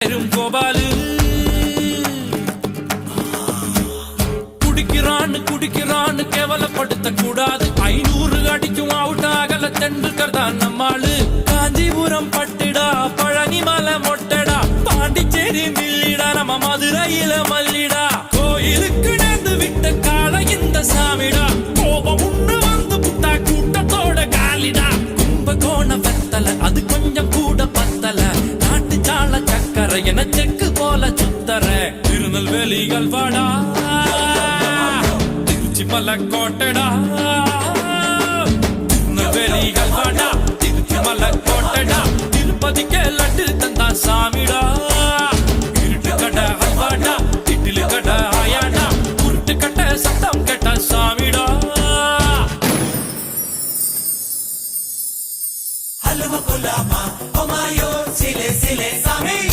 கோபாலு குடிக்கிறான்னு கேவலப்படுத்த கூடாது. 500 அடிக்கும் அவுட் ஆகல தெண்டுல்கர் தான் நம்மாளு. காஞ்சிபுரம் பட்டுடா, பழனி மலை மொட்டடா, பாண்டிச்சேரி மில்லிடா, நம்ம மதுரையில மல்லிடா. கோயிலுக்கு நேர்ந்து விட்ட கால இந்த சாமிடா, கோபம் உண்டு வந்து புட்டா கூட்டத்தோட காலிடா. கும்பகோண வெத்தல அது கொஞ்சம் கூட பத்தல, நாட்டு சால சக்கரை என செக்கு போல சுத்தர. திருநெல்வேலிகள் வாடா, திருச்சி மலக்கோட்டடா, திருநெல்வேலிகள் வாடா, திருச்சி மலக்கோட்டடா. திருப்பதிக்கே லட்டு தந்தா சாமிடா, இருட்டு கடை அல்வாடா, இட்லி கடை ஆயாடா, உருட்டு கட்ட சத்தம் கேட்ட சாமிடா. Halwa kulama, omayo, sile sile sami.